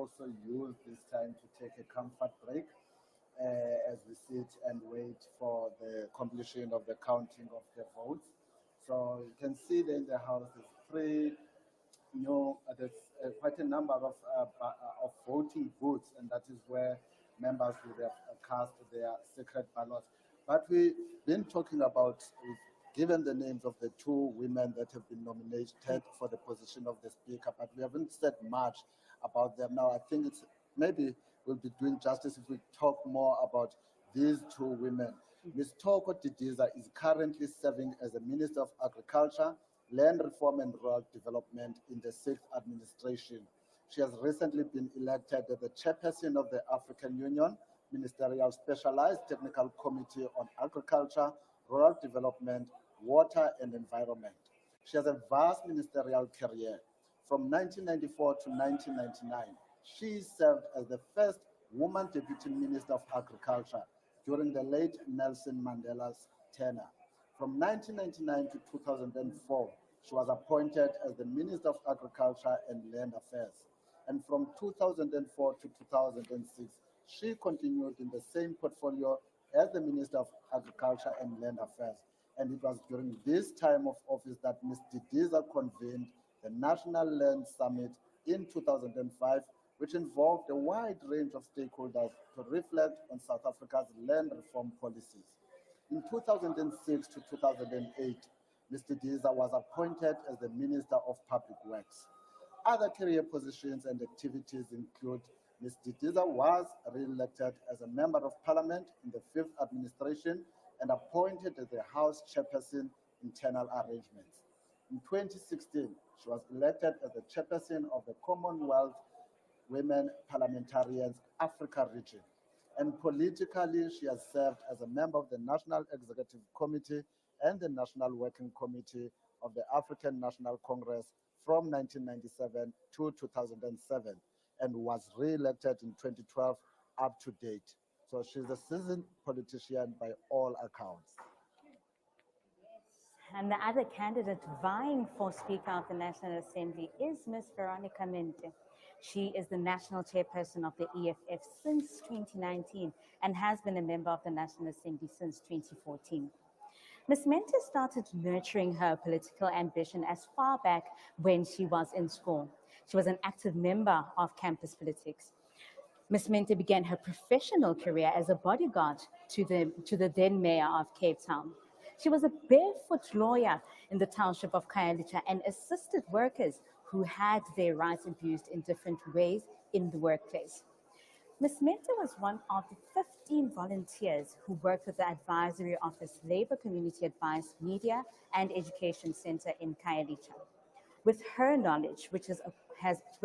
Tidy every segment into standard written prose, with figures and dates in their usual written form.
also use this time to take a comfort break as we sit and wait for the completion of the counting of the votes. So you can see that in the house there's three there's quite a number of voting booths, and that is where members would have cast their secret ballots. But we've been talking about, we've given the names of the two women that have been nominated for the position of the speaker, but we haven't said much about them. Now, I think it's maybe we'll be doing justice if we talk more about these two women. Ms. Toko Didiza is currently serving as the Minister of Agriculture, Land Reform and Rural Development in the 6th administration. She has recently been elected as the chairperson of the African Union Ministerial Specialized Technical Committee on Agriculture, Rural Development, Water and Environment. She has a vast ministerial career. From 1994 to 1999, she served as the first woman deputy minister of agriculture during the late Nelson Mandela's tenure. From 1999 to 2004, she was appointed as the Minister of Agriculture and Land Affairs. And from 2004 to 2006, she continued in the same portfolio as the Minister of Agriculture and Land Affairs. And it was during this time of office that Ms. Didiza convened the National Land Summit in 2005, which involved a wide range of stakeholders to reflect on South Africa's land reform policies. In 2006 to 2008, Mr. Didiza was appointed as the Minister of Public Works. Other career positions and activities include Ms. Didiza was re-elected as a Member of Parliament in the 5th administration and appointed as the House Chairperson, Internal Arrangements. In 2016, she was elected as the Chairperson of the Commonwealth Women Parliamentarians Africa region. And politically, she has served as a member of the National Executive Committee and the National Working Committee of the African National Congress from 1997 to 2007 and was re-elected in 2012 up to date. So she's a seasoned politician by all accounts. And the other candidate vying for Speaker of the National Assembly is Ms. Veronica Mente. She is the national chairperson of the EFF since 2019 and has been a member of the National Assembly since 2014. Ms. Mente started nurturing her political ambition as far back when she was in school. She was an active member of campus politics. Ms. Mente began her professional career as a bodyguard to the then mayor of Cape Town. She was a barefoot lawyer in the township of Khayelitsha and assisted workers who had their rights abused in different ways in the workplace. Ms. Mente was one of the 15 volunteers who worked with the Advisory Office Labour Community Advice Media and Education Centre in Khayelitsha. With her knowledge, which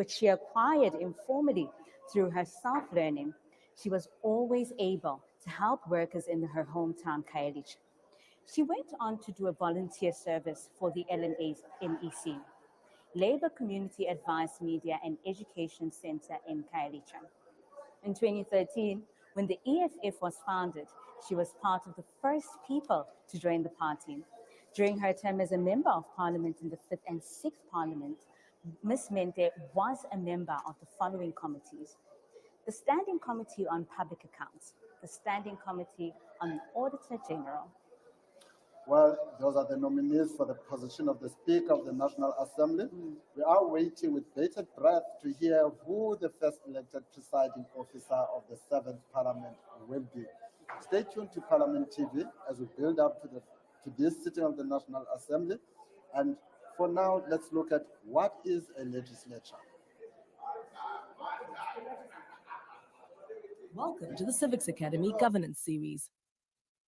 she acquired informally through her self-learning, she was always able to help workers in her hometown, Khayelitsha. She went on to do a volunteer service for the LMA's MEC, Labour Community Advice Media and Education Centre in Khayelitsha. In 2013, when the EFF was founded, she was part of the first people to join the party. During her term as a Member of Parliament in the 5th and 6th Parliament, Ms. Mente was a member of the following committees: the Standing Committee on Public Accounts, the Standing Committee on the Auditor General. Well, those are the nominees for the position of the Speaker of the National Assembly. We are waiting with bated breath to hear who the first elected presiding officer of the 7th Parliament will be. Stay tuned to Parliament TV as we build up to this sitting of the National Assembly. And for now, let's look at what is a legislature. Welcome to the Civics Academy Governance Series.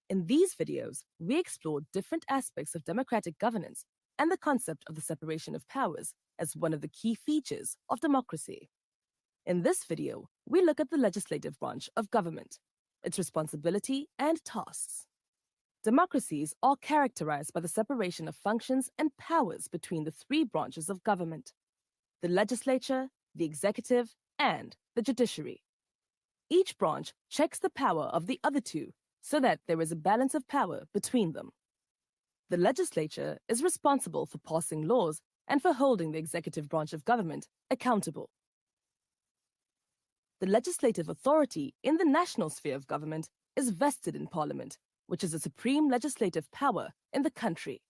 In these videos, we explore different aspects of democratic governance and the concept of the separation of powers as one of the key features of democracy. In this video, we look at the legislative branch of government, its responsibility and tasks. Democracies are characterized by the separation of functions and powers between the three branches of government: the legislature, the executive, and the judiciary. Each branch checks the power of the other two so that there is a balance of power between them. The legislature is responsible for passing laws and for holding the executive branch of government accountable. the legislative authority in the national sphere of government is vested in Parliament, which is the supreme legislative power in the country.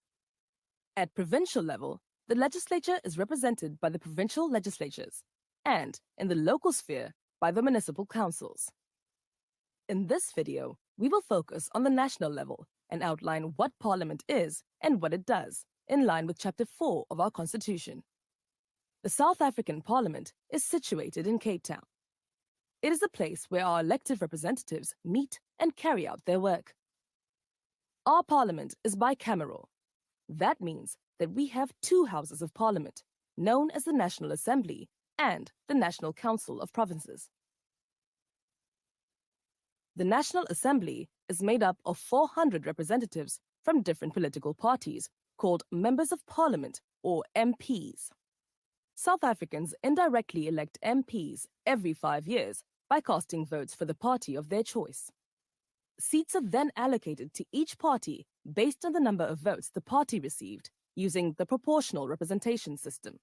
At provincial level, the legislature is represented by the provincial legislatures, and in the local sphere by the municipal councils. In this video, we will focus on the national level and outline what Parliament is and what it does, in line with Chapter 4 of our Constitution. The South African Parliament is situated in Cape Town. It is a place where our elected representatives meet and carry out their work. Our Parliament is bicameral. That means that we have two houses of Parliament, known as the National Assembly and the National Council of Provinces. The National Assembly is made up of 400 representatives from different political parties, called Members of Parliament, or MPs. South Africans indirectly elect MPs every 5 years by casting votes for the party of their choice. Seats are then allocated to each party based on the number of votes the party received using the proportional representation system.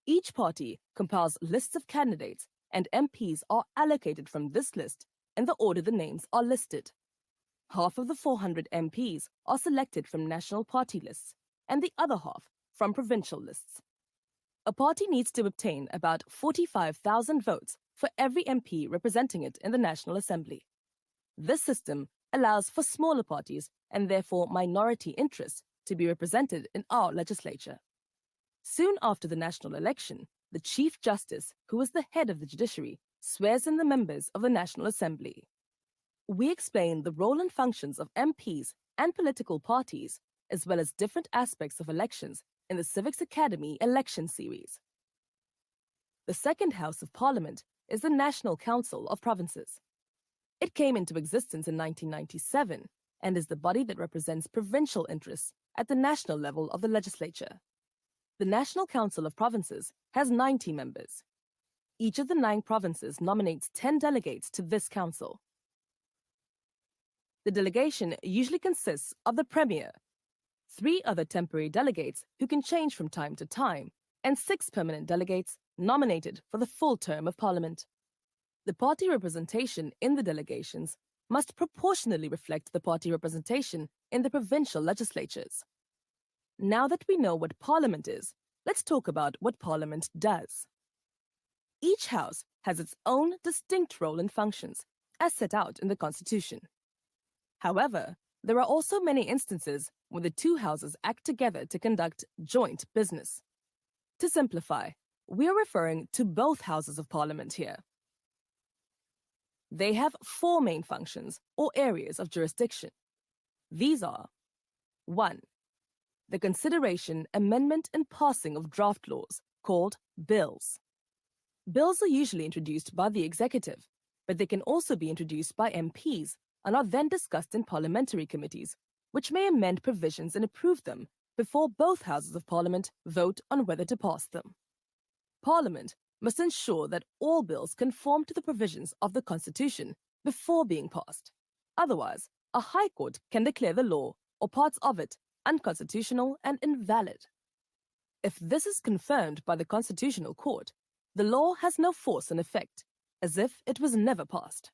Each party compiles lists of candidates, and MPs are allocated from this list in the order the names are listed. Half of the 400 MPs are selected from national party lists, and the other half from provincial lists. A party needs to obtain about 45,000 votes for every MP representing it in the National Assembly. This system allows for smaller parties and therefore minority interests to be represented in our legislature. Soon after the national election, the Chief Justice, who is the head of the judiciary, swears in the members of the National Assembly. We explain the role and functions of MPs and political parties, as well as different aspects of elections in the Civics Academy election series. The second House of Parliament is the National Council of Provinces. It came into existence in 1997 and is the body that represents provincial interests at the national level of the legislature. The National Council of Provinces has 90 members. Each of the 9 provinces nominates 10 delegates to this council. The delegation usually consists of the Premier, 3 other temporary delegates who can change from time to time, and 6 permanent delegates nominated for the full term of Parliament. The party representation in the delegations must proportionally reflect the party representation in the provincial legislatures. Now that we know what Parliament is, let's talk about what Parliament does. Each house has its own distinct role and functions, as set out in the Constitution. However, there are also many instances where the two houses act together to conduct joint business. To simplify, we are referring to both houses of Parliament here. They have 4 main functions or areas of jurisdiction. These are: 1. The consideration, amendment, and passing of draft laws, called bills. Bills are usually introduced by the executive, but they can also be introduced by MPs and are then discussed in parliamentary committees, which may amend provisions and approve them before both houses of Parliament vote on whether to pass them. Parliament must ensure that all bills conform to the provisions of the Constitution before being passed. Otherwise, a High Court can declare the law or parts of it unconstitutional and invalid. If this is confirmed by the Constitutional Court, the law has no force and effect, as if it was never passed.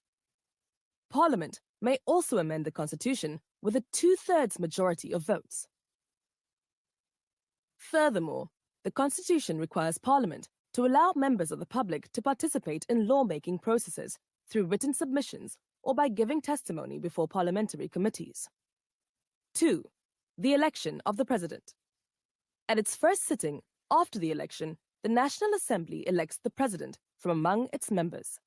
Parliament may also amend the Constitution with a 2/3 majority of votes. Furthermore, the Constitution requires Parliament to allow members of the public to participate in lawmaking processes through written submissions or by giving testimony before parliamentary committees. 2. The election of the President. At its first sitting after the election, the National Assembly elects the President from among its members.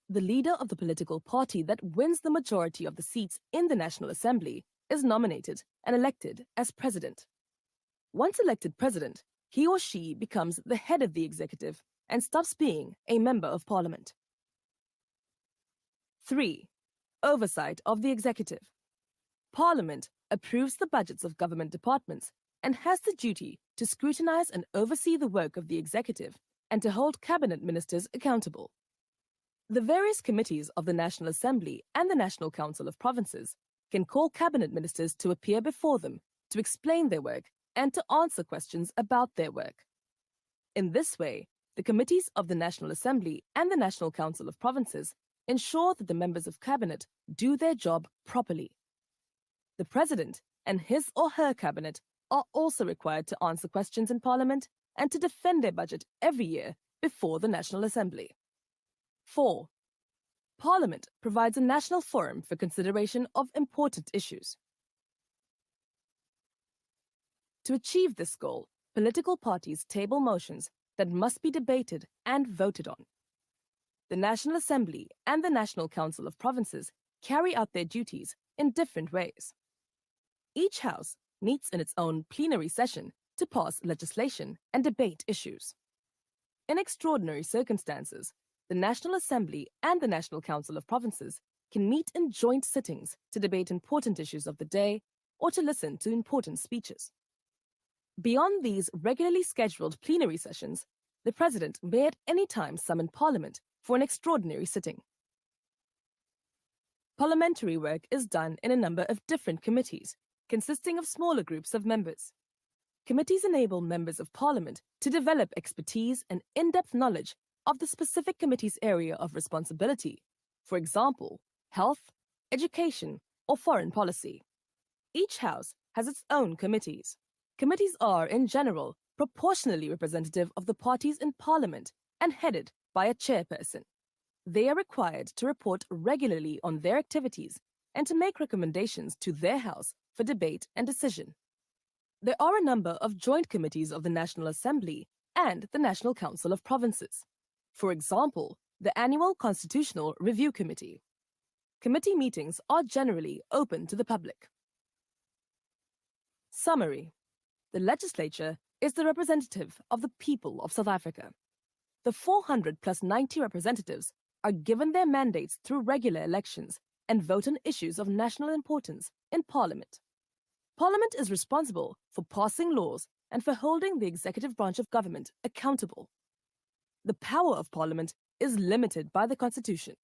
The leader of the political party that wins the majority of the seats in the National Assembly is nominated and elected as President. Once elected President, he or she becomes the head of the executive and stops being a member of Parliament. 3. Oversight of the executive. Parliament approves the budgets of government departments and has the duty to scrutinize and oversee the work of the executive and to hold cabinet ministers accountable. The various committees of the National Assembly and the National Council of Provinces can call cabinet ministers to appear before them to explain their work and to answer questions about their work. In this way, the the committees of the National Assembly and the National Council of Provinces ensure that the members of cabinet do their job properly. The president and his or her cabinet are also required to answer questions in Parliament and to defend their budget every year before the National Assembly. 4. Parliament provides a national forum for consideration of important issues. To achieve this goal, political parties table motions that must be debated and voted on. The National Assembly and the National Council of Provinces carry out their duties in different ways. Each house meets in its own plenary session to pass legislation and debate issues. In extraordinary circumstances, the National Assembly and the National Council of Provinces can meet in joint sittings to debate important issues of the day or to listen to important speeches. Beyond these regularly scheduled plenary sessions, the President may at any time summon Parliament for an extraordinary sitting. Parliamentary work is done in a number of different committees, consisting of smaller groups of members. Committees enable members of Parliament to develop expertise and in-depth knowledge of the specific committee's area of responsibility, for example, health, education, or foreign policy. Each house has its own committees. Committees are, in general, proportionally representative of the parties in Parliament and headed by a chairperson. They are required to report regularly on their activities and to make recommendations to their house for debate and decision. There are a number of joint committees of the National Assembly and the National Council of Provinces. For example, the Annual Constitutional Review Committee. Committee meetings are generally open to the public. Summary. The legislature is the representative of the people of South Africa. The 400 plus 90 representatives are given their mandates through regular elections and vote on issues of national importance in Parliament. Parliament is responsible for passing laws and for holding the executive branch of government accountable. The power of Parliament is limited by the Constitution.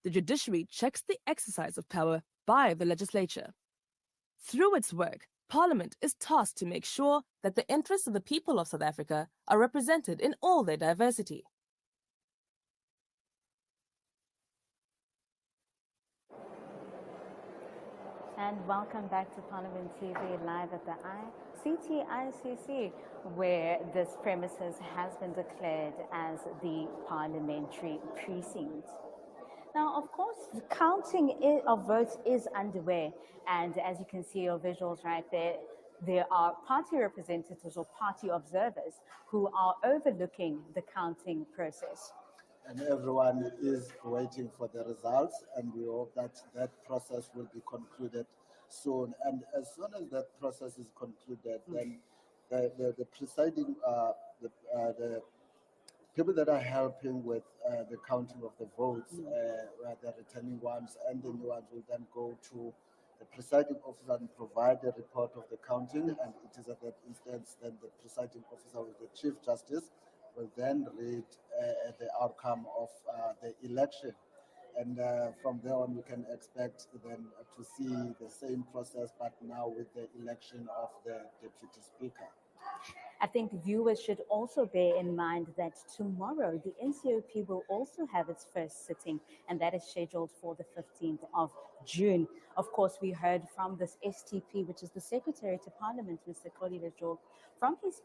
The judiciary checks the exercise of power by the legislature. Through its work, Parliament is tasked to make sure that the interests of the people of South Africa are represented in all their diversity. And welcome back to Parliament TV live at the CTICC, where this premises has been declared as the parliamentary precinct. Now, of course, the counting of votes is underway, and as you can see your visuals right there, there are party representatives or party observers who are overlooking the counting process. And everyone is waiting for the results, and we hope that that process will be concluded soon. And as soon as that process is concluded, then the presiding, the people that are helping with the counting of the votes, the returning ones and the new ones, will then go to the presiding officer and provide a report of the counting. And it is at that instance then the presiding officer with the Chief Justice will then read the outcome of the election. And from there on, we can expect then to see the same process, but now with the election of the Deputy Speaker. I think viewers should also bear in mind that tomorrow the NCOP will also have its first sitting, and that is scheduled for the 15th of June. Of course, we heard from this STP, which is the Secretary to Parliament, Mr. Xolile Job, from his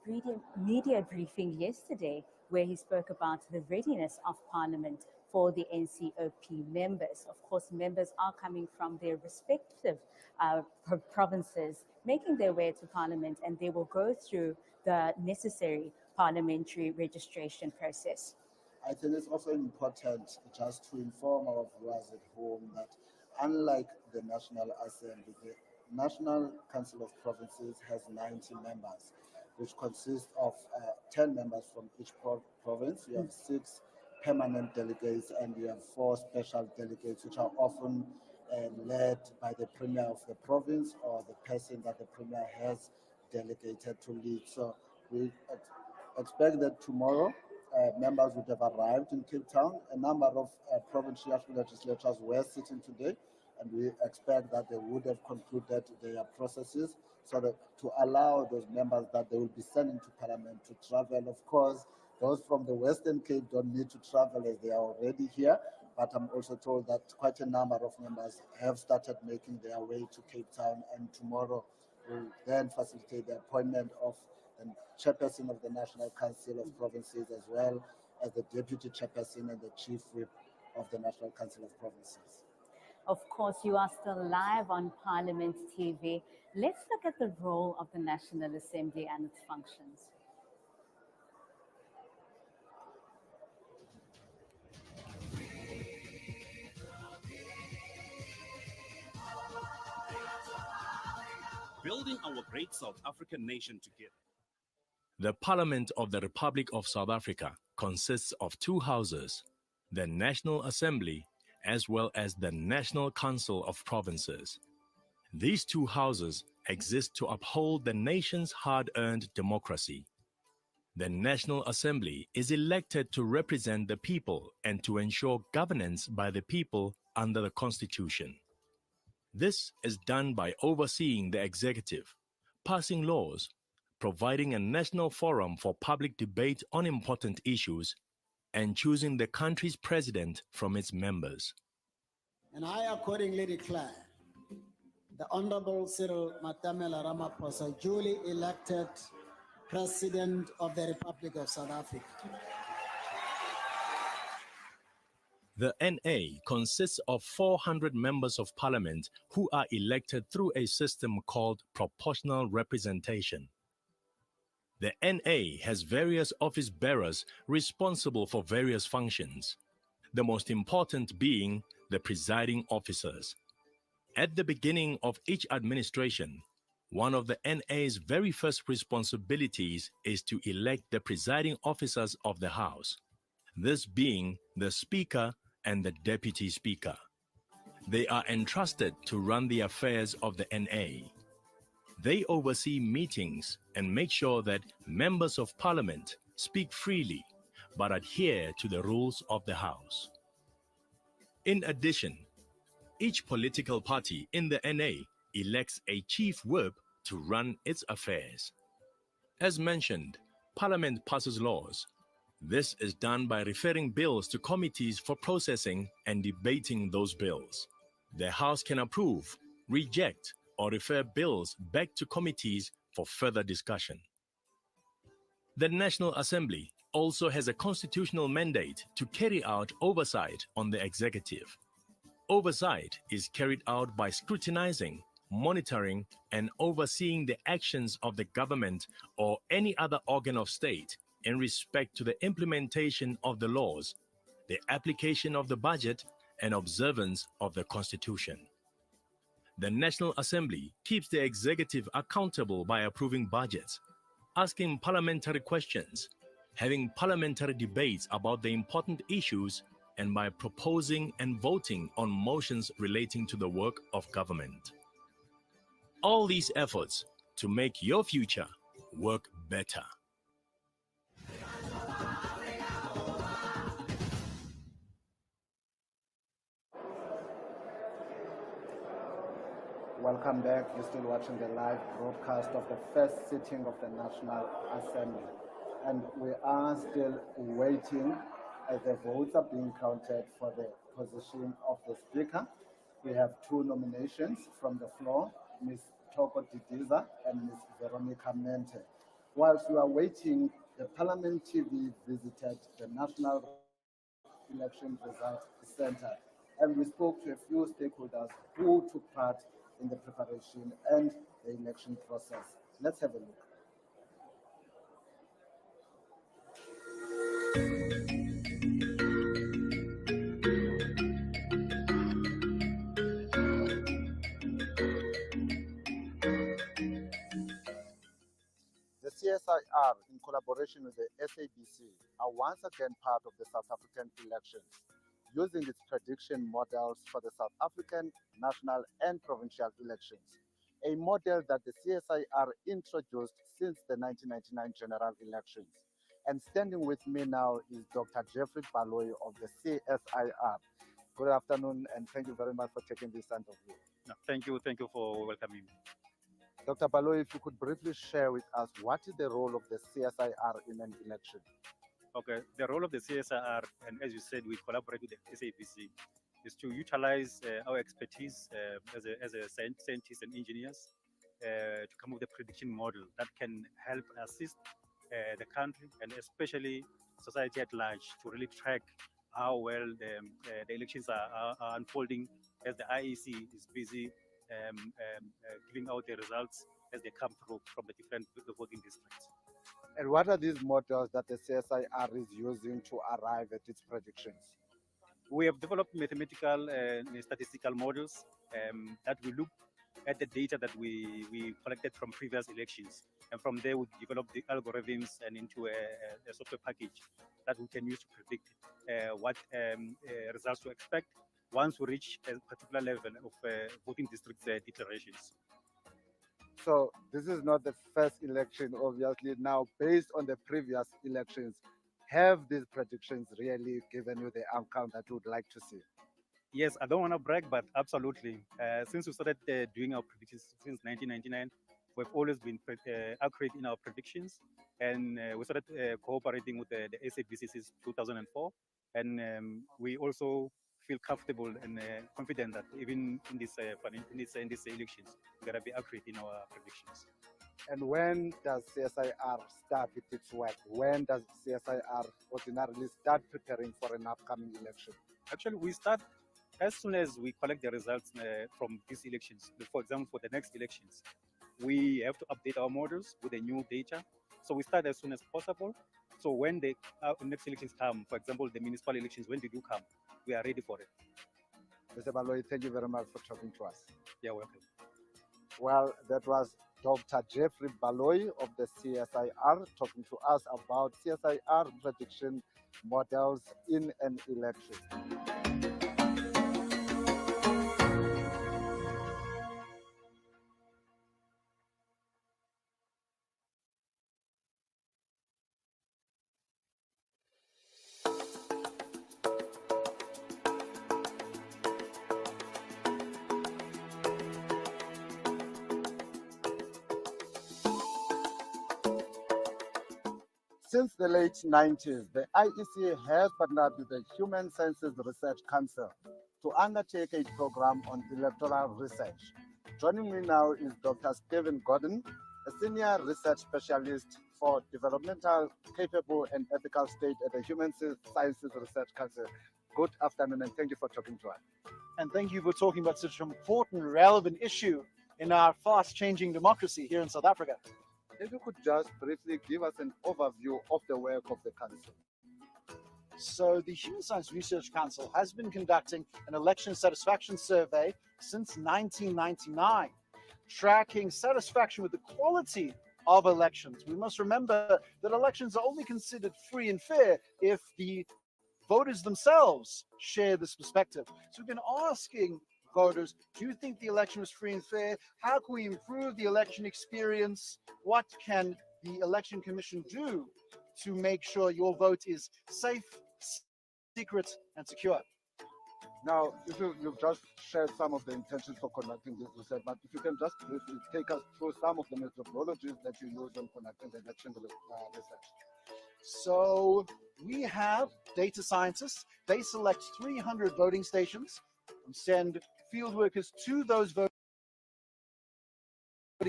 media briefing yesterday, where he spoke about the readiness of Parliament for the NCOP members. Of course, members are coming from their respective provinces, making their way to Parliament, and they will go through the necessary parliamentary registration process. I think it's also important just to inform our viewers at home that unlike the National Assembly, the National Council of Provinces has 90 members, which consists of 10 members from each province. You have 6 permanent delegates and you have 4 special delegates, which are often led by the Premier of the province or the person that the Premier has delegated to lead. So we expect that tomorrow members would have arrived in Cape Town. A number of provincial legislatures were sitting today, and we expect that they would have concluded their processes so that to allow those members that they will be sending to Parliament to travel, of course, Those from the Western Cape don't need to travel as they are already here, but I'm also told that quite a number of members have started making their way to Cape Town, and tomorrow will then facilitate the appointment of the chairperson of the National Council of Provinces, as well as the deputy chairperson and the chief whip of the National Council of Provinces. Of course, you are still live on Parliament TV. Let's look at the role of the National Assembly and its functions. Building our great South African nation together. The Parliament of the Republic of South Africa consists of two houses, the National Assembly as well as the National Council of Provinces. These two houses exist to uphold the nation's hard-earned democracy. The National Assembly is elected to represent the people and to ensure governance by the people under the Constitution. This is done by overseeing the executive, passing laws, providing a national forum for public debate on important issues, and choosing the country's president from its members. And I accordingly declare the Honorable Cyril Matamela Ramaphosa duly elected President of the Republic of South Africa. The NA consists of 400 members of parliament who are elected through a system called proportional representation. The NA has various office bearers responsible for various functions, the most important being the presiding officers. At the beginning of each administration, one of the NA's very first responsibilities is to elect the presiding officers of the House, this being the Speaker and the Deputy Speaker. They are entrusted to run the affairs of the NA. They oversee meetings and make sure that members of Parliament speak freely but adhere to the rules of the House. In addition, each political party in the NA elects a chief whip to run its affairs. As mentioned, Parliament passes laws. This is done by referring bills to committees for processing and debating those bills. The House can approve, reject, or refer bills back to committees for further discussion. The National Assembly also has a constitutional mandate to carry out oversight on the executive. Oversight is carried out by scrutinizing, monitoring, and overseeing the actions of the government or any other organ of state in respect to the implementation of the laws, the application of the budget, and observance of the Constitution. The National Assembly keeps the executive accountable by approving budgets, asking parliamentary questions, having parliamentary debates about the important issues, and by proposing and voting on motions relating to the work of government. All these efforts to make your future work better. Welcome back. You're still watching the live broadcast of the first sitting of the National Assembly. And we are still waiting as the votes are being counted for the position of the Speaker. We have two nominations from the floor, Ms. Toko Didiza and Ms. Veronica Mente. Whilst we are waiting, the Parliament TV visited the National Election Results Center, and we spoke to a few stakeholders who took part in the preparation and the election process. Let's have a look. The CSIR, in collaboration with the SABC, are once again part of the South African elections, using its prediction models for the South African national and provincial elections, a model that the CSIR introduced since the 1999 general elections. And standing with me now is Dr. Jeffrey Baloyi of the CSIR. Good afternoon, and thank you very much for taking this interview. No, thank you for welcoming me. Dr. Baloyi, if you could briefly share with us what is the role of the CSIR in an election? Okay, the role of the CSIR, and as you said, we collaborate with the SABC, is to utilize our expertise as a scientists and engineers to come up with a prediction model that can help assist the country and especially society at large to really track how well the elections are unfolding as the IEC is busy giving out the results as they come through from the different voting districts. And what are these models that the CSIR is using to arrive at its predictions? We have developed mathematical and statistical models that we look at the data that we collected from previous elections. And from there, we develop the algorithms and into a software package that we can use to predict what results to expect once we reach a particular level of voting district declarations. So this is not the first election, obviously. Now, based on the previous elections, have these predictions really given you the outcome that you would like to see? Yes, I don't want to brag, but absolutely. Since we started doing our predictions since 1999, we've always been accurate in our predictions, and we started cooperating with the SABC since 2004, and we also feel comfortable and confident that even in this elections, we're gonna be accurate in our predictions. And when does CSIR start with its work? When does CSIR ordinarily start preparing for an upcoming election? Actually, we start as soon as we collect the results from these elections. For example, for the next elections, we have to update our models with the new data. So we start as soon as possible. So when the next elections come, for example, the municipal elections, when they do come, we are ready for it. Mr. Baloyi, thank you very much for talking to us. You're welcome. Well, that was Dr. Jeffrey Baloyi of the CSIR talking to us about CSIR prediction models in an election. Since the late 90s, the IEC has partnered with the Human Sciences Research Council to undertake a program on electoral research. Joining me now is Dr. Stephen Gordon, a senior research specialist for developmental, capable, and ethical state at the Human Sciences Research Council. Good afternoon, and thank you for talking to us. And thank you for talking about such an important, relevant issue in our fast-changing democracy here in South Africa. If you could just briefly give us an overview of the work of the council. So the Human Science Research Council has been conducting an election satisfaction survey since 1999, tracking satisfaction with the quality of elections. We must remember that elections are only considered free and fair if the voters themselves share this perspective. So we've been asking voters, do you think the election was free and fair? How can we improve the election experience? What can the Election Commission do to make sure your vote is safe, secret, and secure? Now, if you've just shared some of the intentions for conducting this research, but if you can just briefly take us through some of the methodologies that you use when conducting the election research. So we have data scientists. They select 300 voting stations and send field workers to those voting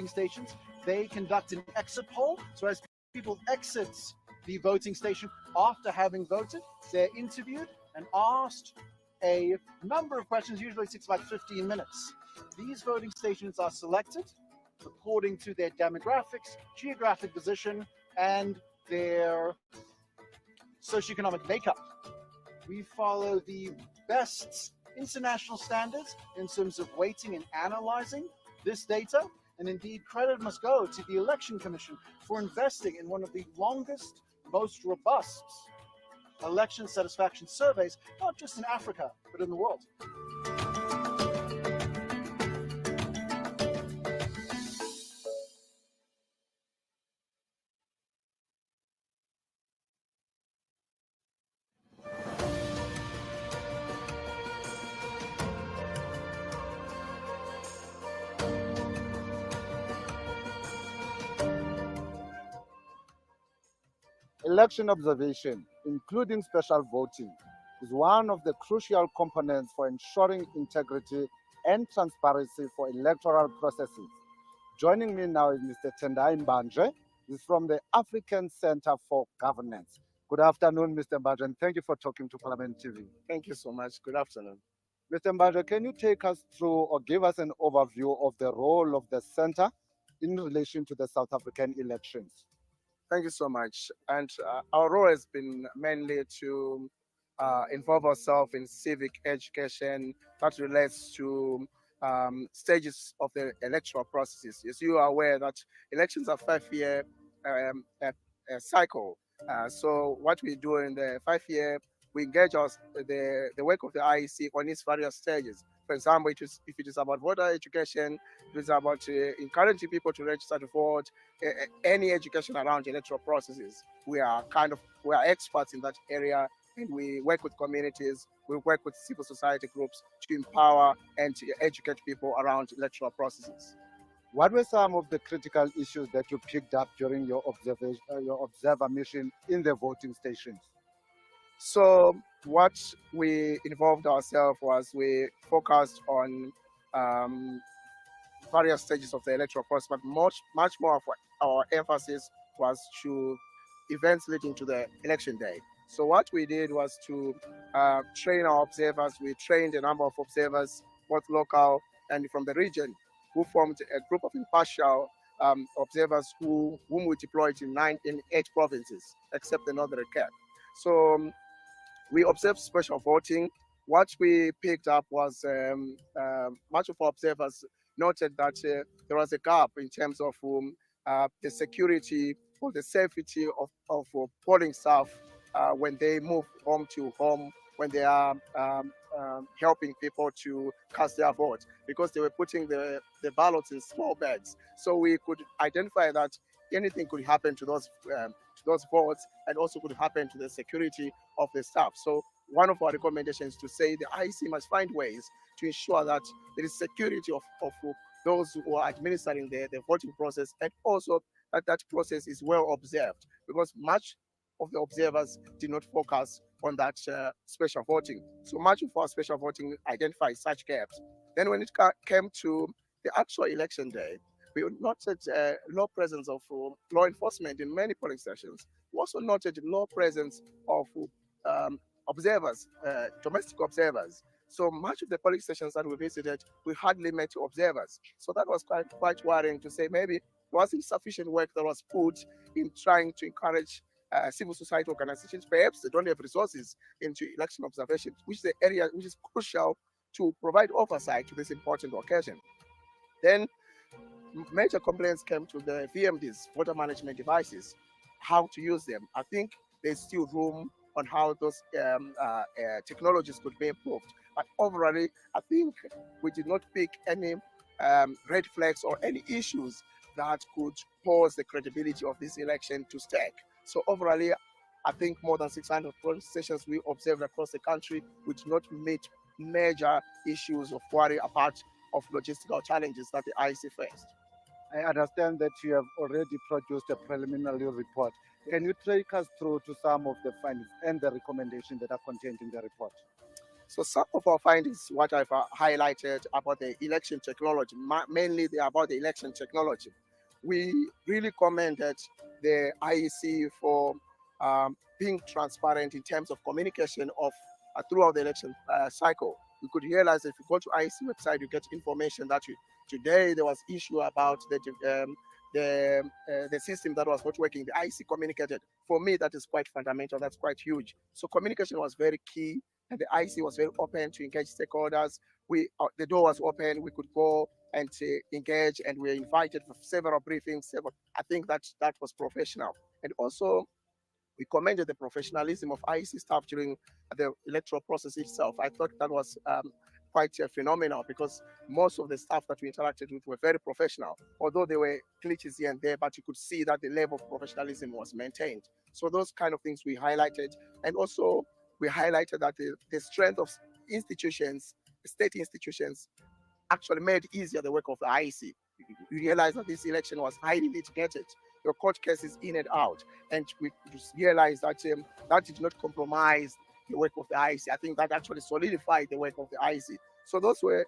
stations. They conduct an exit poll. So as people exit the voting station after having voted, they're interviewed and asked a number of questions, usually takes about 15 minutes. These voting stations are selected according to their demographics, geographic position, and their socioeconomic makeup. We follow the best international standards in terms of weighting and analyzing this data, and indeed credit must go to the Election Commission for investing in one of the longest, most robust election satisfaction surveys, not just in Africa, but in the world. Election observation including special voting, is one of the crucial components for ensuring integrity and transparency for electoral processes. Joining me now is Mr. Tendai Mbanje. He's from the African Center for Governance. Good afternoon, Mr. Mbanje, and thank you for talking to Parliament TV. Thank you so much. Good afternoon. Mr. Mbanje, can you take us through or give us an overview of the role of the center in relation to the South African elections? Thank you so much. And our role has been mainly to involve ourselves in civic education that relates to stages of the electoral processes. As you are aware that elections are 5-year cycle. So what we do in the 5-year, we engage the work of the IEC on its various stages. For example, if it is about voter education, it is about encouraging people to register to vote, any education around electoral processes. We are experts in that area, and we work with communities, we work with civil society groups to empower and to educate people around electoral processes. What were some of the critical issues that you picked up during your observer mission in the voting stations? So what we involved ourselves was we focused on various stages of the electoral process, but much more of our emphasis was to events leading to the election day. So what we did was to train our observers. We trained a number of observers, both local and from the region, who formed a group of impartial observers whom we deployed in 8 provinces, except the Northern Cape. So we observed special voting. What we picked up was much of our observers noted that there was a gap in terms of the security or the safety of polling staff when they move home to home, when they are helping people to cast their vote, because they were putting the ballots in small bags. So we could identify that anything could happen to those votes, and also could happen to the security of the staff. So one of our recommendations to say the IEC must find ways to ensure that there is security of those who are administering the voting process, and also that process is well observed, because much of the observers did not focus on that special voting. So much of our special voting identifies such gaps. Then when it came to the actual election day, we noted low presence of law enforcement in many polling stations. We also noted low presence of observers, domestic observers. So much of the polling stations that we visited, we hardly met observers. So that was quite worrying to say maybe there wasn't sufficient work that was put in trying to encourage civil society organizations. Perhaps they don't have resources into election observation, which is the area which is crucial to provide oversight to this important occasion. Then major complaints came to the VMDs, voter management devices, how to use them. I think there's still room on how those technologies could be improved. But overall, I think we did not pick any red flags or any issues that could pose the credibility of this election to stake. So overall, I think more than 600 polling stations we observed across the country, we did not meet major issues of worry apart of logistical challenges that the IEC faced. I understand that you have already produced a preliminary report. Can you take us through to some of the findings and the recommendations that are contained in the report? So some of our findings, what I've highlighted about the election technology, mainly about the election technology. We really commended the IEC for being transparent in terms of communication of throughout the election cycle. We could realize that if you go to IEC website, you get information that today there was issue about the system that was not working. The IEC communicated. For me, that is quite fundamental. That's quite huge. So communication was very key, and the IEC was very open to engage stakeholders. The door was open. We could go and engage, and we were invited for several briefings. I think that was professional, and also we commended the professionalism of IEC staff during the electoral process itself. I thought that was quite phenomenal, because most of the staff that we interacted with were very professional, although there were glitches here and there, but you could see that the level of professionalism was maintained. So those kind of things we highlighted, and also we highlighted that the strength of institutions, state institutions, actually made easier the work of the IEC. We realized that this election was highly litigated. There were court cases in and out, and we just realized that that did not compromise the work of the IEC. I think that actually solidified the work of the IEC. So those were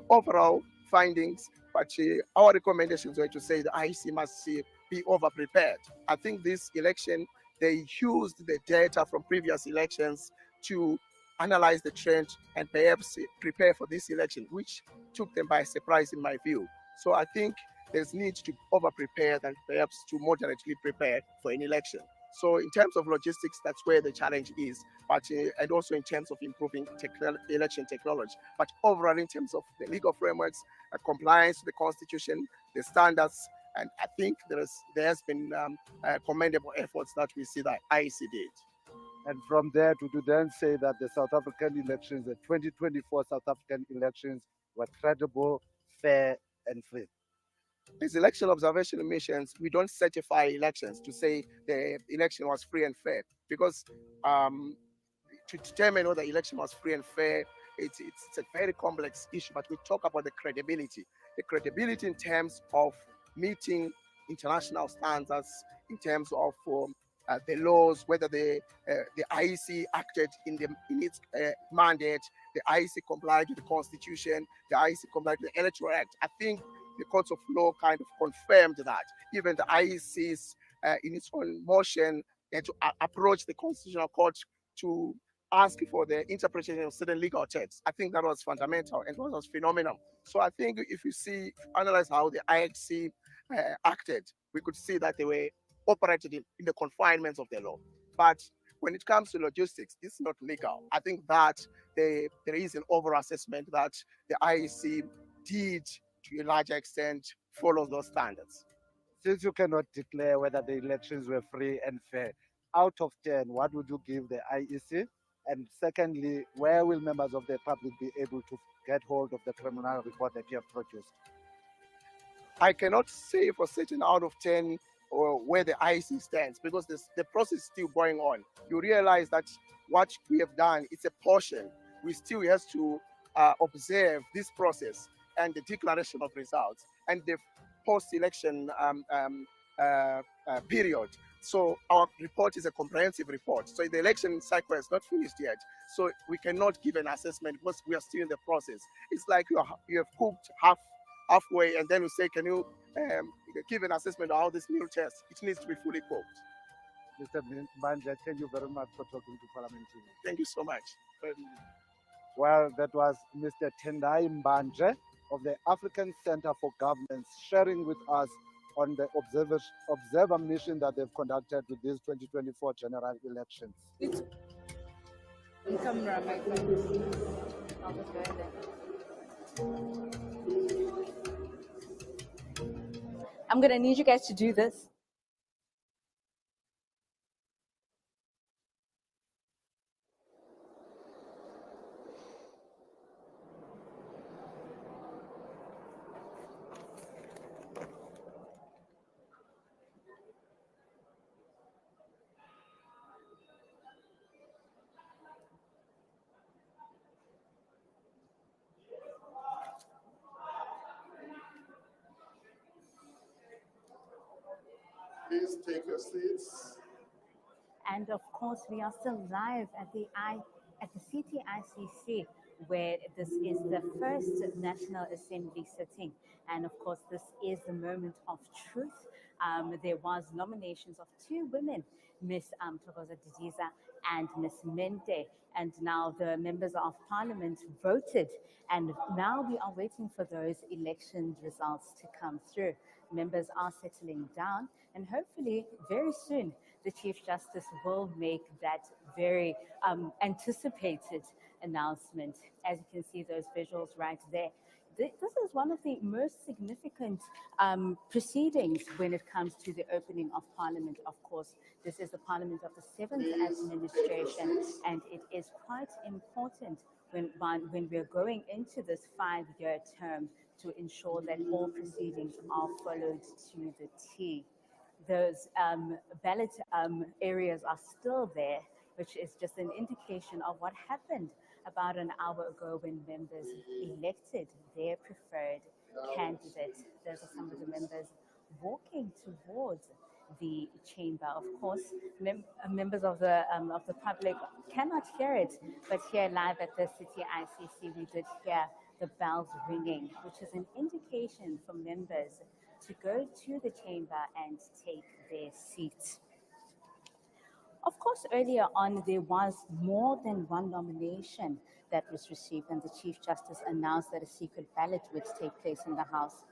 overall findings, but our recommendations were to say the IEC must be over-prepared. I think this election, they used the data from previous elections to analyze the trend and perhaps prepare for this election, which took them by surprise in my view. So I think there's need to over-prepare than perhaps to moderately prepare for an election. So in terms of logistics, that's where the challenge is, but and also in terms of improving election technology. But overall, in terms of the legal frameworks, compliance to the constitution, the standards, and I think there has been commendable efforts that we see that IEC did. And from there, to then say that the South African elections, the 2024 South African elections, were credible, fair, and free. As election observation missions, we don't certify elections to say the election was free and fair, because to determine whether the election was free and fair, it's a very complex issue. But we talk about the credibility in terms of meeting international standards, in terms of the laws, whether the IEC acted in its mandate, the IEC complied with the Constitution, the IEC complied with the Electoral Act. I think the courts of law kind of confirmed that. Even the IEC's, in its own motion, to approach the Constitutional Court to ask for the interpretation of certain legal texts. I think that was fundamental and was phenomenal. So I think if you analyze how the IEC acted, we could see that they were operated in the confinements of the law. But when it comes to logistics, it's not legal. I think that there is an over-assessment that the IEC did, to a larger extent, follow those standards. Since you cannot declare whether the elections were free and fair, out of 10, what would you give the IEC? And secondly, where will members of the public be able to get hold of the criminal report that you have produced? I cannot say for certain out of 10 or where the IEC stands, because the process is still going on. You realize that what we have done, it's a portion. We still have to observe this process and the declaration of results and the post-election period. So our report is a comprehensive report. So the election cycle is not finished yet. So we cannot give an assessment because we are still in the process. It's like you have cooked halfway, and then you say, can you give an assessment of how this meal tastes? It needs to be fully cooked. Mr. Mbanje, thank you very much for talking to Parliament TV. Thank you so much. Well, that was Mr. Tendai Mbanje of the African Center for Governance sharing with us on the observer mission that they've conducted with these 2024 general elections. Camera, my friend. I'm gonna need you guys to do this. Please take your seats. And of course, we are still live at the CTICC, where this is the first National Assembly sitting. And of course, this is the moment of truth. There was nominations of two women, Miss Thokoza Didiza and Miss Mente. And now the members of parliament voted. And now we are waiting for those election results to come through. Members are settling down, and hopefully very soon the Chief Justice will make that very anticipated announcement. As you can see those visuals right there. This is one of the most significant proceedings when it comes to the opening of Parliament. Of course, this is the Parliament of the 7th administration, and it is quite important when we're going into this 5-year term to ensure that all proceedings are followed to the T. Those ballot areas are still there, which is just an indication of what happened about an hour ago when members elected their preferred candidate. Those are some of the members walking towards the chamber. Of course, members of the public cannot hear it, but here live at the City ICC, we did hear the bells ringing, which is an indication for members to go to the chamber and take their seats. Of course, earlier on, there was more than one nomination that was received, and the Chief Justice announced that a secret ballot would take place in the House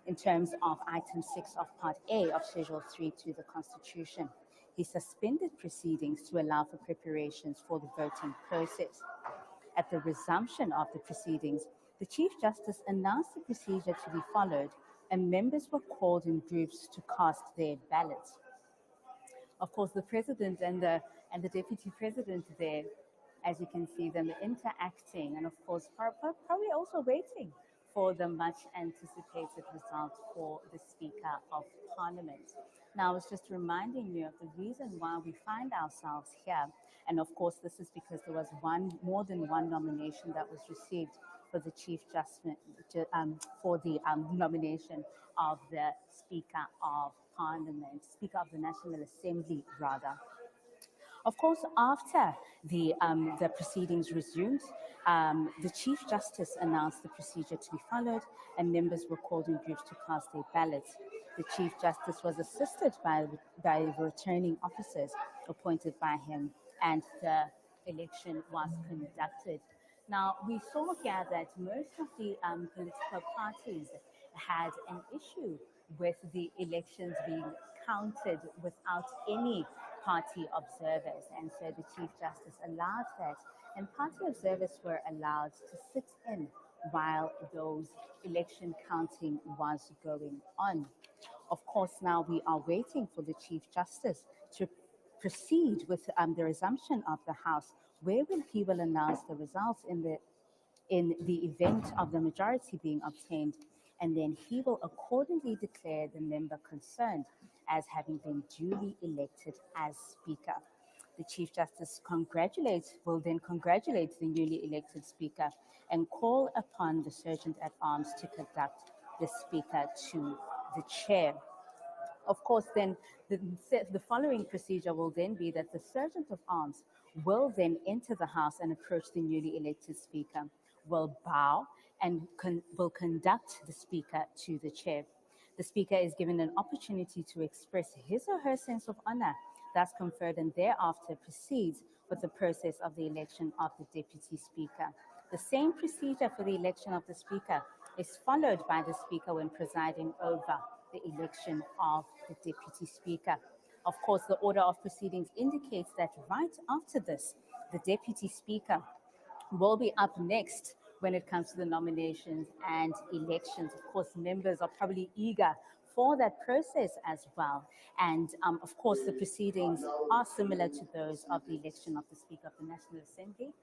in terms of Item 6 of Part A of Schedule 3 to the Constitution. He suspended proceedings to allow for preparations for the voting process. At the resumption of the proceedings, the Chief Justice announced the procedure to be followed, and members were called in groups to cast their ballots. Of course, the President and the Deputy President there, as you can see them interacting, and of course, probably also waiting for the much anticipated result for the Speaker of Parliament. Now, I was just reminding you of the reason why we find ourselves here. And of course, this is because there was more than one nomination that was received for the Chief Justice, for the nomination of the Speaker of Parliament, Speaker of the National Assembly, rather. Of course, after the proceedings resumed, the Chief Justice announced the procedure to be followed, and members were called in groups to cast their ballots. The Chief Justice was assisted by returning officers appointed by him, and the election was conducted. Now, we saw here that most of the political parties had an issue with the elections being counted without any party observers, and so the Chief Justice allowed that, and party observers were allowed to sit in while those election counting was going on. Of course, now we are waiting for the Chief Justice to proceed with the resumption of the House, where he will announce the results in the event of the majority being obtained, and then he will accordingly declare the member concerned as having been duly elected as Speaker. The Chief Justice will then congratulate the newly elected Speaker and call upon the Sergeant at Arms to conduct the Speaker to the Chair. Of course, then the following procedure will then be that the Sergeant of Arms will then enter the House and approach the newly elected Speaker, will bow and will conduct the Speaker to the Chair. The Speaker is given an opportunity to express his or her sense of honor, thus conferred, and thereafter proceeds with the process of the election of the Deputy Speaker. The same procedure for the election of the Speaker is followed by the Speaker when presiding over the election of the Deputy Speaker. Of course, the order of proceedings indicates that right after this, the Deputy Speaker will be up next when it comes to the nominations and elections. Of course, members are probably eager for that process as well. And of course, the proceedings are similar to those of the election of the Speaker of the National Assembly.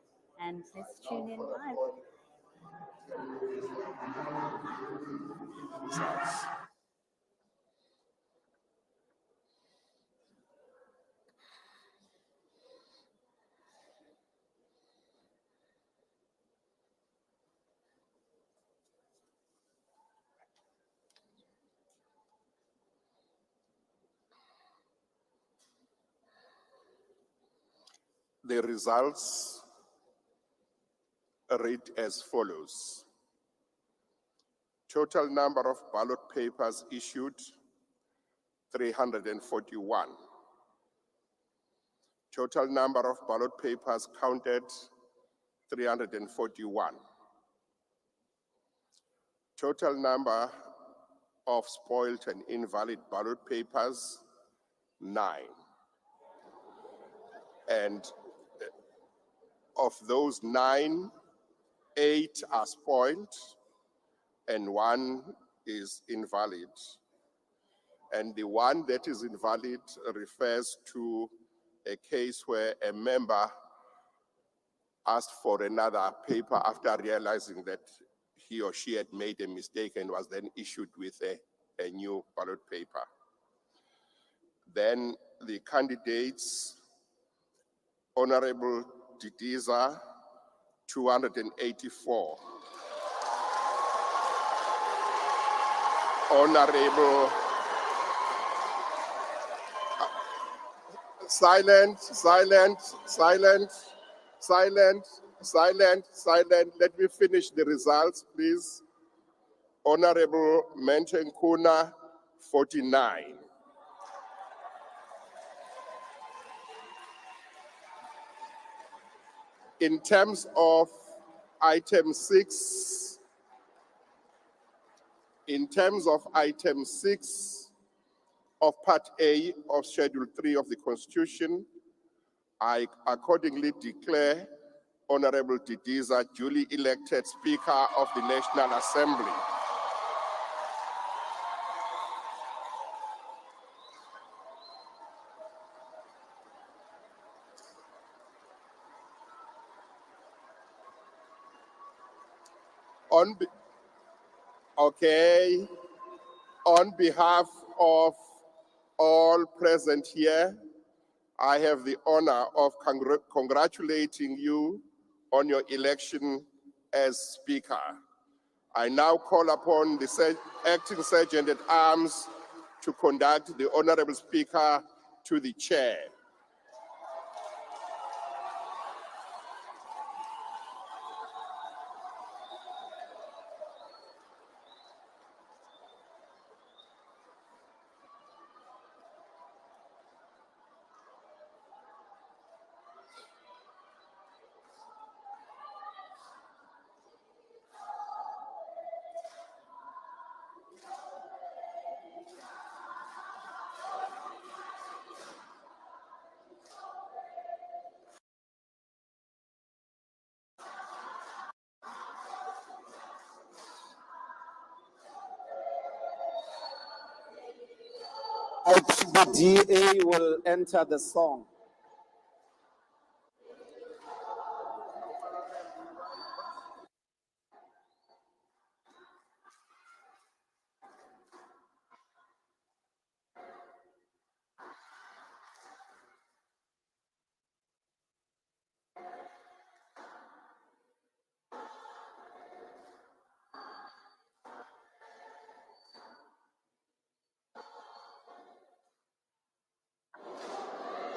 And let's tune in live. The results read as follows. Total number of ballot papers issued, 341. Total number of ballot papers counted, 341. Total number of spoiled and invalid ballot papers, 9. And of those 9, 8 are spoiled and 1 is invalid. And the one that is invalid refers to a case where a member asked for another paper after realizing that he or she had made a mistake and was then issued with a new ballot paper. Then the candidates, Honorable Didiza, 284. silent, silent, silent, silent, silent, silent. Let me finish the results, please. Honorable Mentenkuna, 49. In terms of item 6, of Part A of Schedule 3 of the Constitution, I accordingly declare Honorable Didiza duly elected Speaker of the National Assembly. On behalf of all present here, I have the honor of congratulating you on your election as Speaker. I now call upon the Acting Sergeant at Arms to conduct the Honorable Speaker to the chair. The DA will enter the song.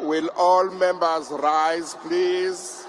Will all members rise, please?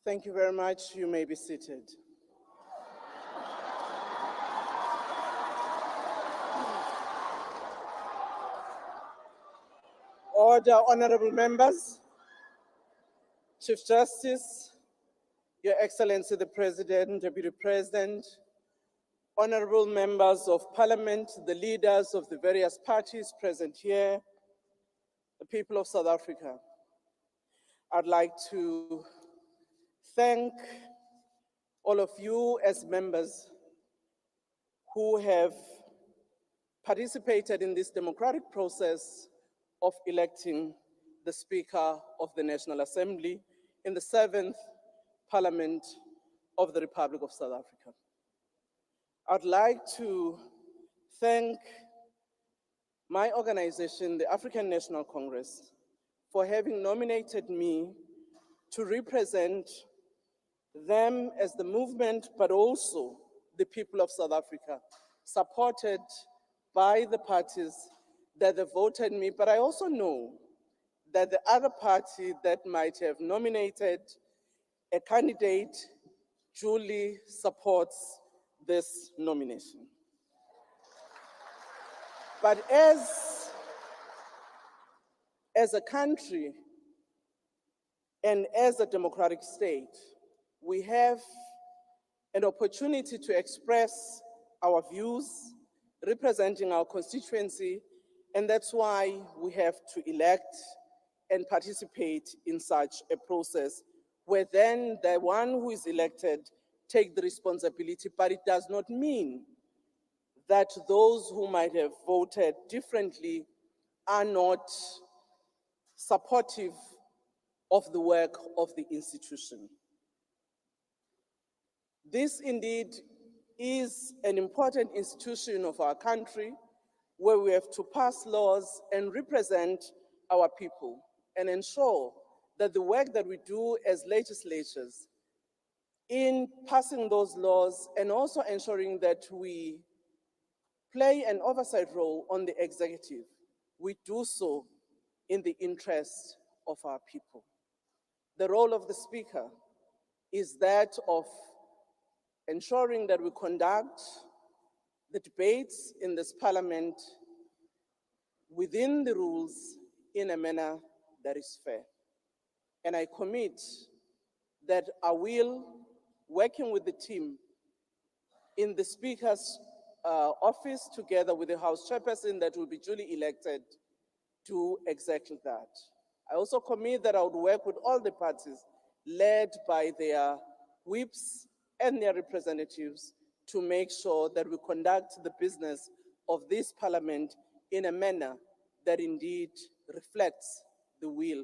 Thank you very much. You may be seated. Order, honorable members. Chief Justice, Your Excellency the President, Deputy President, honorable members of Parliament, the leaders of the various parties present here, the people of South Africa. I'd like to thank all of you as members who have participated in this democratic process of electing the Speaker of the National Assembly in the 7th Parliament of the Republic of South Africa. I'd like to thank my organization, the African National Congress, for having nominated me to represent them as the movement, but also the people of South Africa, supported by the parties that have voted me. But I also know that the other party that might have nominated a candidate duly supports this nomination. But as a country, And as a democratic state, we have an opportunity to express our views, representing our constituency, and that's why we have to elect and participate in such a process, where then the one who is elected take the responsibility, but it does not mean that those who might have voted differently are not supportive of the work of the institution. This indeed is an important institution of our country where we have to pass laws and represent our people and ensure that the work that we do as legislators in passing those laws and also ensuring that we play an oversight role on the executive, we do so in the interest of our people. The role of the Speaker is that of ensuring that we conduct the debates in this Parliament within the rules in a manner that is fair. And I commit that I will, working with the team in the Speaker's office together with the House Chairperson that will be duly elected, do exactly that. I also commit that I would work with all the parties led by their whips and their representatives to make sure that we conduct the business of this Parliament in a manner that indeed reflects the will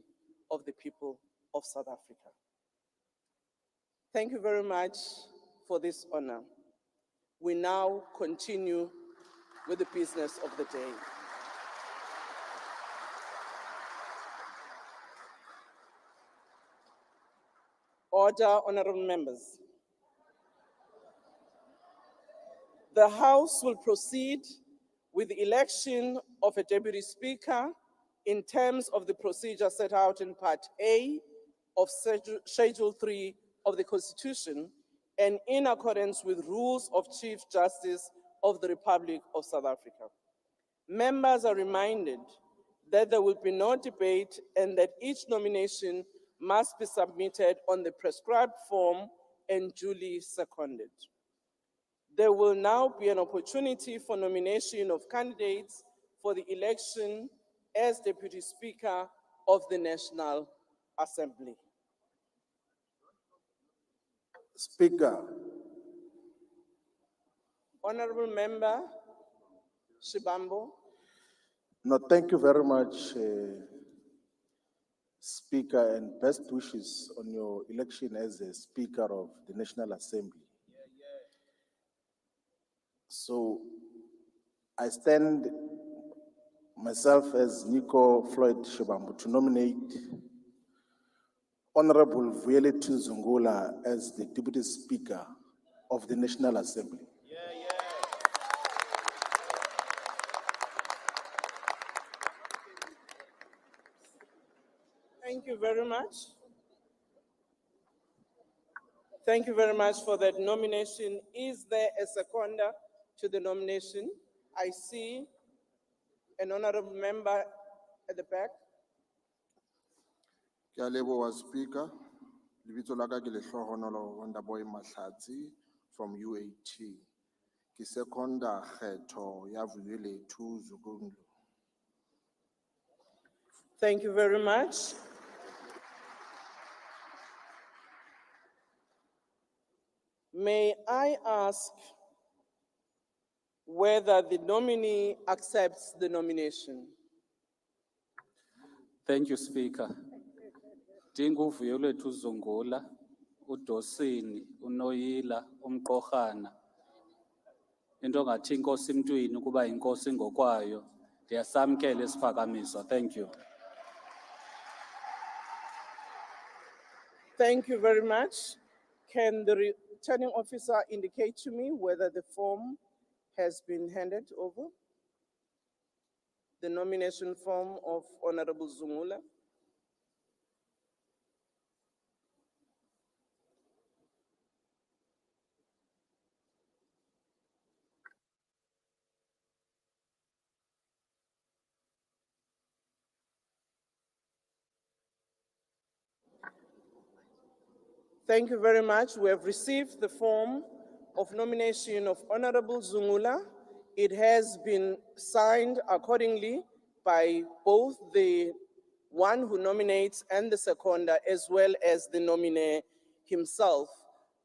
of the people of South Africa. Thank you very much for this honor. We now continue with the business of the day. Order, honorable members. The House will proceed with the election of a Deputy Speaker in terms of the procedure set out in Part A of Schedule 3 of the Constitution and in accordance with rules of Chief Justice of the Republic of South Africa. Members are reminded that there will be no debate and that each nomination must be submitted on the prescribed form and duly seconded. There will now be an opportunity for nomination of candidates for the election as Deputy Speaker of the National Assembly. Speaker, Honorable Member Shibambo. no, thank you very much, Speaker, and best wishes on your election as a Speaker of the National Assembly. So, I stand myself as Nico Floyd Shibambo to nominate Honorable Vuyeletu Zungula as the Deputy Speaker of the National Assembly. Thank you very much. Thank you very much for that nomination. Is there a seconder to the nomination? I see an honorable member at the back. Ke a leboha Speaker. Lebitso la ka ke Lehlohonolo Wonderboy Mahlatsi from UAT. Ke seconda kgetho ya Vuyeletu Zungula. Thank you very much. May I ask whether the nominee accepts the nomination? Thank you, Speaker. Dingu Vuyeletu Zungula, uDosini, uNoyila, uMqohana. Into ngathi inkosi emntwini kuba inkosi ngokwayo. Ndiyasamkela isiphakamiso. Thank you. Thank you very much. Can the returning officer indicate to me whether the form has been handed over? The nomination form of Honorable Zungula. Thank you very much. We have received the form of nomination of Honorable Zungula. It has been signed accordingly by both the one who nominates and the seconder, as well as the nominee himself.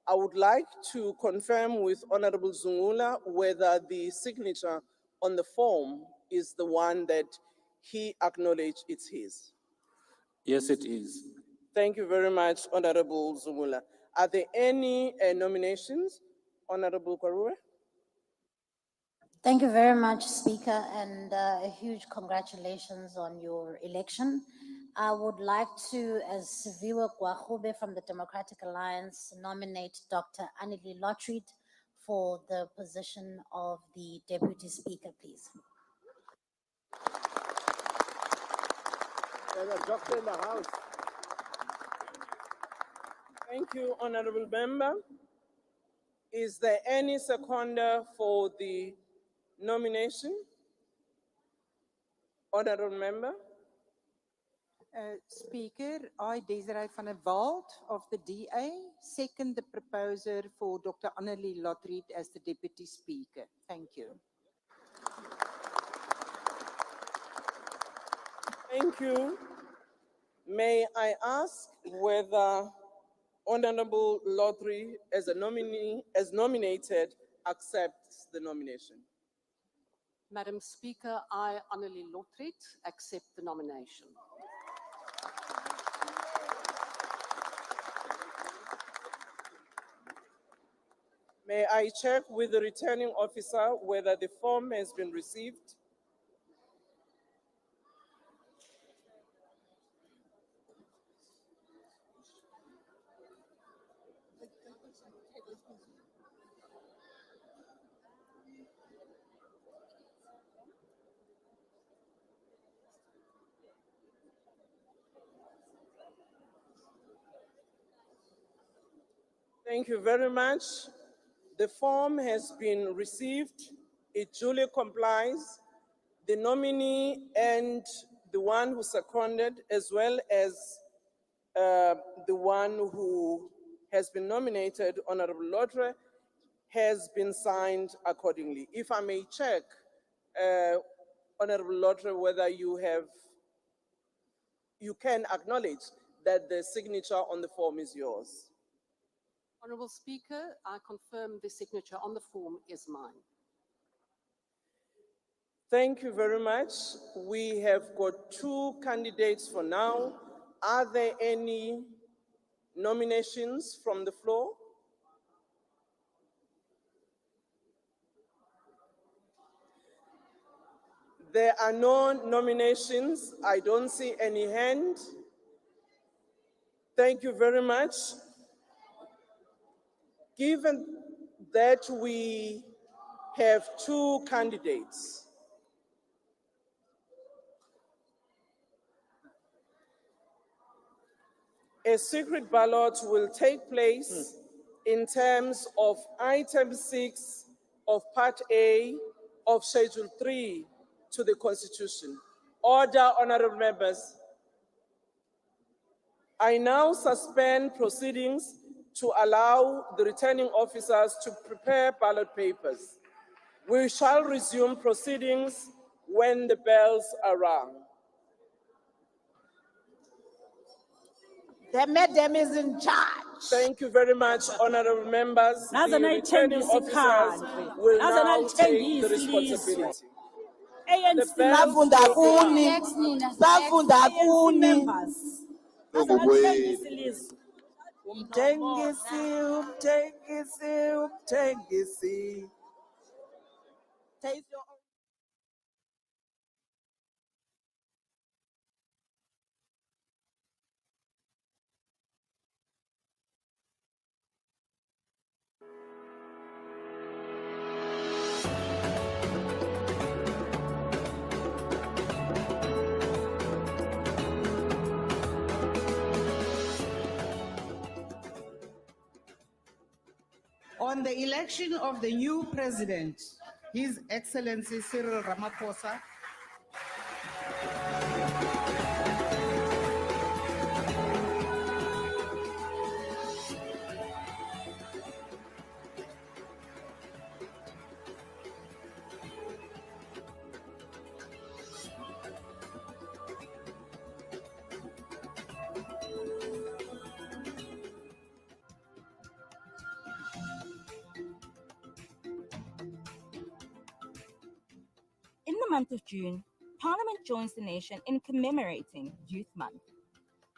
I would like to confirm with Honorable Zungula whether the signature on the form is the one that he acknowledged it's his. Yes, it is. Thank you very much, Honorable Zungula. Are there any nominations? Honorable Kwarue? Thank you very much, Speaker, and a huge congratulations on your election. I would like to, as Siviwe Gwachube from the Democratic Alliance, nominate Dr. Annelie Lotriet for the position of the Deputy Speaker, please. There's a doctor in the house. Thank you, Honorable Member. Is there any seconder for the nomination? Honorable Member? Speaker, I, Desiree van der Walt of the DA, second the proposer for Dr. Annelie Lotriet as the Deputy Speaker. Thank you. Thank you. May I ask whether Honorable Lotriet as a nominee, as nominated, accepts the nomination? Madam Speaker, I, Annelie Lotriet, accept the nomination. May I check with the returning officer whether the form has been received? Thank you very much. The form has been received. It duly complies. The nominee and the one who seconded, as well as the one who has been nominated, Honorable Lotriet, has been signed accordingly. If I may check, Honorable Lotriet, whether you can acknowledge that the signature on the form is yours. Honourable Speaker, I confirm the signature on the form is mine. Thank you very much. We have got 2 candidates for now. Are there any nominations from the floor? There are no nominations. I don't see any hand. Thank you very much. Given that we have 2 candidates, a secret ballot will take place in terms of item 6 of part A of schedule 3 to the Constitution. Order, honorable members. I now suspend proceedings to allow the returning officers to prepare ballot papers. We shall resume proceedings when the bells are rung. The madam is in charge. Thank you very much, honorable members. The returning officers will now take the responsibility. Taste your own. On the election of the new president, His Excellency Cyril Ramaphosa, month of June, Parliament joins the nation in commemorating Youth Month,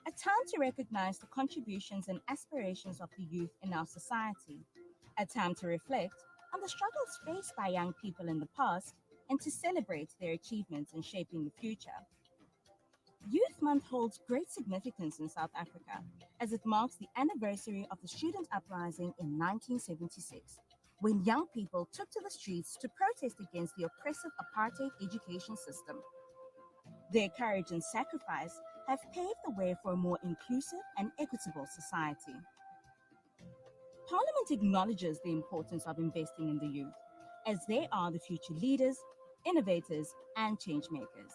a time to recognize the contributions and aspirations of the youth in our society, a time to reflect on the struggles faced by young people in the past and to celebrate their achievements in shaping the future. Youth Month holds great significance in South Africa as it marks the anniversary of the student uprising in 1976, when young people took to the streets to protest against the oppressive apartheid education system. Their courage and sacrifice have paved the way for a more inclusive and equitable society. Parliament acknowledges the importance of investing in the youth, as they are the future leaders, innovators, and change makers.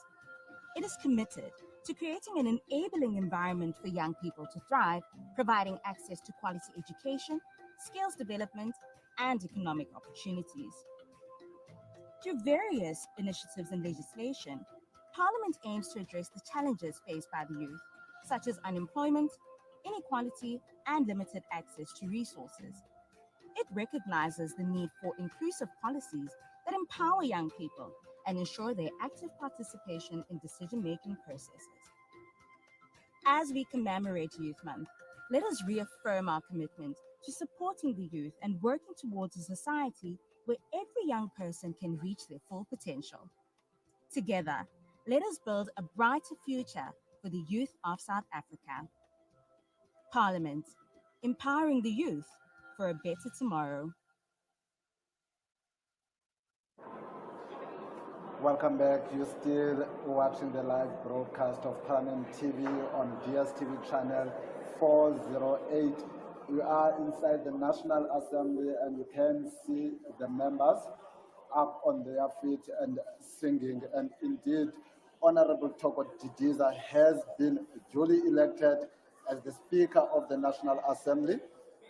It is committed to creating an enabling environment for young people to thrive, providing access to quality education, skills development, and economic opportunities. Through various initiatives and legislation, Parliament aims to address the challenges faced by the youth, such as unemployment, inequality, and limited access to resources. It recognizes the need for inclusive policies that empower young people and ensure their active participation in decision-making processes. As we commemorate Youth Month, let us reaffirm our commitment to supporting the youth and working towards a society where every young person can reach their full potential. Together, let us build a brighter future for the youth of South Africa. Parliament, empowering the youth for a better tomorrow. Welcome back. You're still watching the live broadcast of Parliament TV on DSTV channel 408. We are inside the National Assembly and you can see the members up on their feet and singing. And indeed, Honorable Thoko Didiza has been duly elected as the Speaker of the National Assembly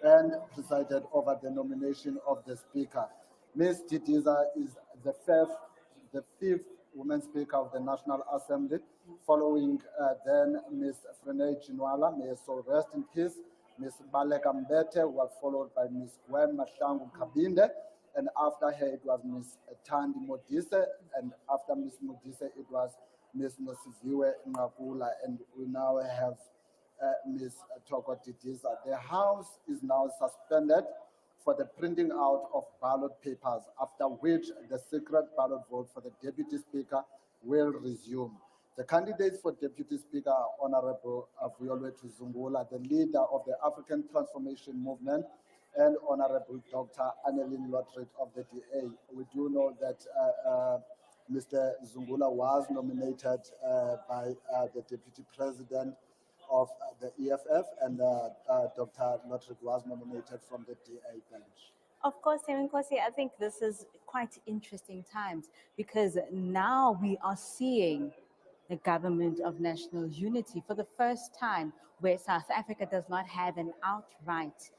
and presided over the nomination of the Speaker. Ms. Didiza is the fifth woman Speaker of the National Assembly, following then Ms. Frene Chinwala, may her soul rest in peace, Ms. Baleka Mbete, who was followed by Ms. Gwen Mahlangu Kabinde, and after her it was Ms. Thandi Modise, and after Ms. Modise it was Ms. Nosiviwe Ngakula, and we now have Ms. Thoko Didiza. The House is now suspended for the printing out of ballot papers, after which the secret ballot vote for the Deputy Speaker will resume. The candidates for Deputy Speaker are Honorable Vuyolwethu Zungula, the leader of the African Transformation Movement, and Honorable Dr. Annelien Lotriet of the DA. We do know that Mr. Zungula was nominated by the Deputy President of the EFF, and Dr. Lotriet was nominated from the DA bench. Of course, Seminkosi, I think this is quite interesting times because now we are seeing the government of national unity for the first time, where South Africa does not have an outright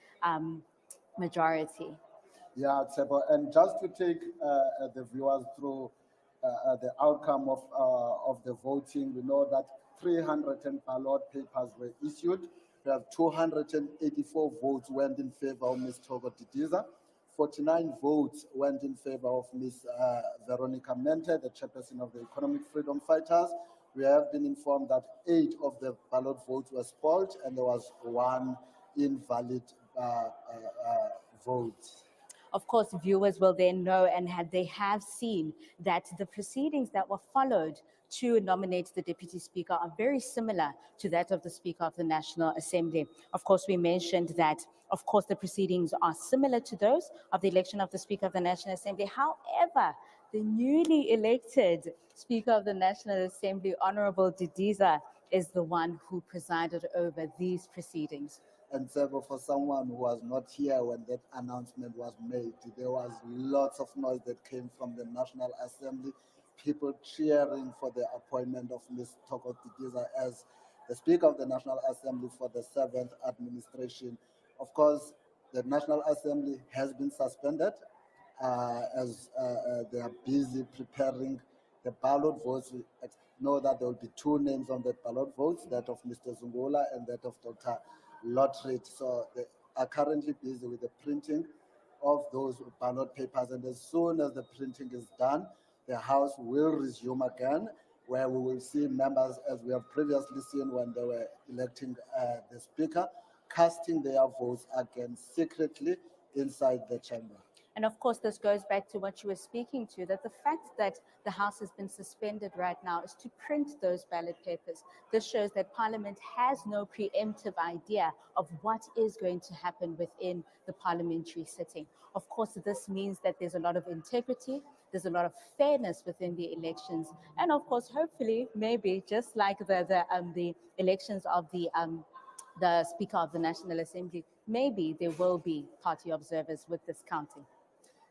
majority. Yeah, Tsebo, and just to take the viewers through the outcome of the voting, we know that 310 ballot papers were issued. We have 284 votes went in favor of Ms. Thoko Didiza. 49 votes went in favor of Ms. Veronica Mente, the chairperson of the Economic Freedom Fighters. We have been informed that 8 of the ballot votes were spoiled and there was 1 invalid vote. Of course, viewers will then know and they have seen that the proceedings that were followed to nominate the Deputy Speaker are very similar to that of the Speaker of the National Assembly. Of course, we mentioned that, of course, the proceedings are similar to those of the election of the Speaker of the National Assembly. However, the newly elected Speaker of the National Assembly, Honorable Didiza, is the one who presided over these proceedings. And so for someone who was not here when that announcement was made, there was lots of noise that came from the National Assembly, people cheering for the appointment of Ms. Thoko Didiza as the Speaker of the National Assembly for the 7th administration. Of course, the National Assembly has been suspended as they are busy preparing the ballot votes. We know that there will be 2 names on the ballot votes, that of Mr. Zungula and that of Dr. Lotriet. So they are currently busy with the printing of those ballot papers, and as soon as the printing is done, the House will resume again, where we will see members, as we have previously seen when they were electing the Speaker, casting their votes again secretly inside the chamber. And of course, this goes back to what you were speaking to, that the fact that the House has been suspended right now is to print those ballot papers. This shows that Parliament has no preemptive idea of what is going to happen within the parliamentary sitting. Of course, this means that there's a lot of integrity, there's a lot of fairness within the elections, and of course, hopefully, maybe just like the elections of the Speaker of the National Assembly, maybe there will be party observers with this counting.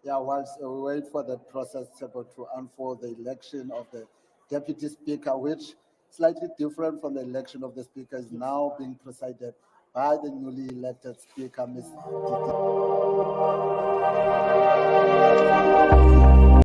Yeah, whilst we wait for that process to unfold, the election of the Deputy Speaker, which slightly different from the election of the Speaker, is now being presided by the newly elected Speaker, Ms. Didi.